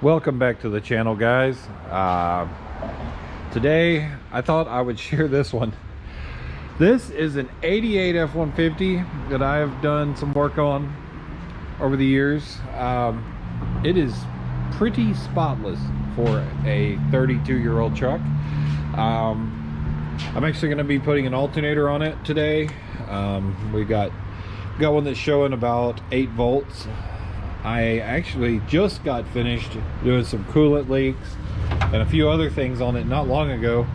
Welcome back to the channel, guys. Today I thought I would share this one. This is an 88 F150 that I have done some work on over the years. It is pretty spotless for a 32-year-old truck. I'm actually going to be putting an alternator on it today. We got one that's showing about 8 volts. I actually just got finished doing some coolant leaks and a few other things on it not long ago,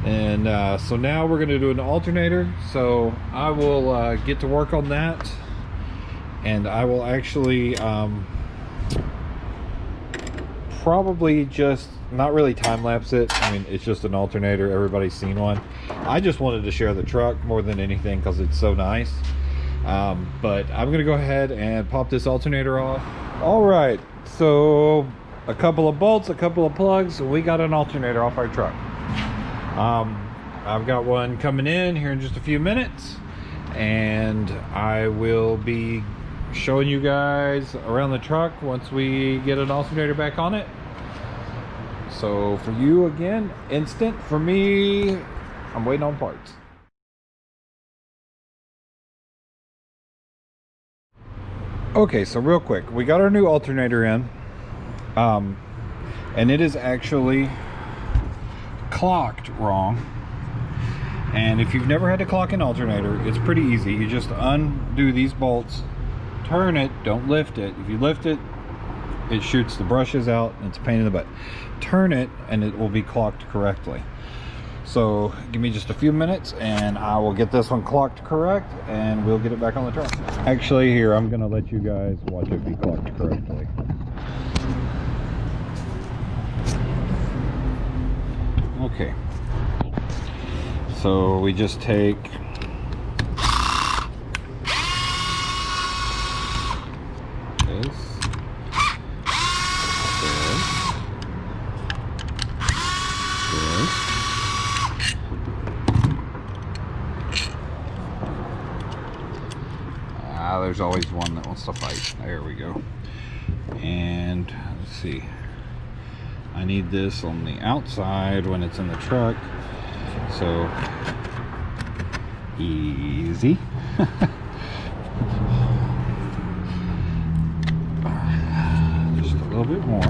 and so now we're going to do an alternator. So I will get to work on that, and I will actually probably just not really time-lapse it. I mean, it's just an alternator, everybody's seen one. I just wanted to share the truck more than anything because it's so nice. But I'm gonna go ahead and pop this alternator off. All right, so a couple of bolts, a couple of plugs, we got an alternator off our truck. I've got one coming in here in just a few minutes, and I will be showing you guys around the truck once we get an alternator back on it. So for you, again, instant. For me, I'm waiting on parts. Okay, so real quick, we got our new alternator in, and it is actually clocked wrong. And if you've never had to clock an alternator, it's pretty easy. You just undo these bolts, turn it, don't lift it. If you lift it, it shoots the brushes out, and it's a pain in the butt. Turn it and it will be clocked correctly. So give me just a few minutes and I will get this one clocked correct, and we'll get it back on the truck. Actually, here, I'm gonna let you guys watch it be clocked correctly. Okay, so we just take this, there's always one that wants to fight. There we go. And let's see, I need this on the outside when it's in the truck. So easy. Just a little bit more.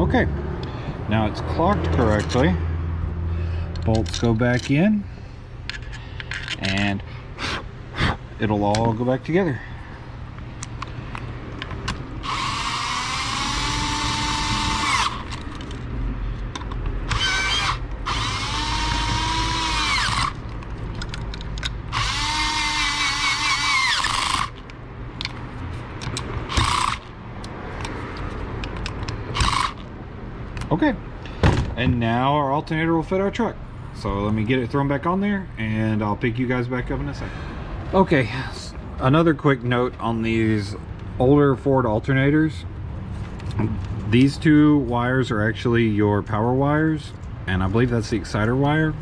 Okay, now it's clocked correctly. Bolts go back in, and it'll all go back together. Okay, and now our alternator will fit our truck. So let me get it thrown back on there, and I'll pick you guys back up in a second. Okay, another quick note on these older Ford alternators. These two wires are actually your power wires, and I believe that's the exciter wire.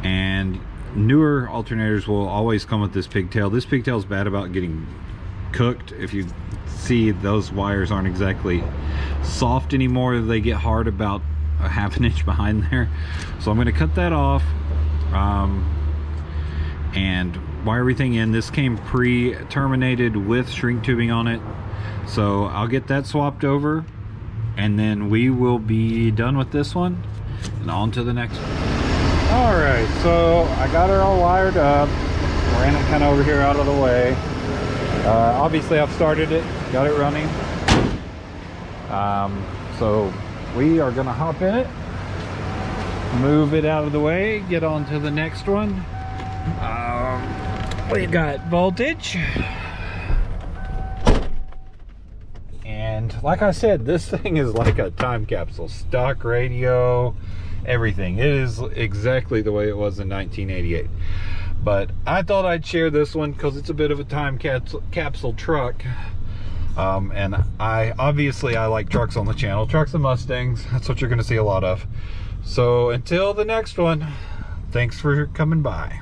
And newer alternators will always come with this pigtail. This pigtail is bad about getting cooked. If you see, those wires aren't exactly soft anymore. They get hard about a ½ an inch behind there. So I'm going to cut that off and wire everything in. This came pre-terminated with shrink tubing on it, so I'll get that swapped over, and then we will be done with this one and on to the next one. All right, so I got her all wired up, ran it kind of over here out of the way. Obviously I've started it, got it running. So we are gonna hop in it, move it out of the way, get on to the next one. We've got voltage, and like I said, this thing is like a time capsule. Stock radio, everything. It is exactly the way it was in 1988. But I thought I'd share this one because it's a bit of a time capsule truck. And I like trucks on the channel, trucks and Mustangs. That's what you're going to see a lot of. So until the next one, thanks for coming by.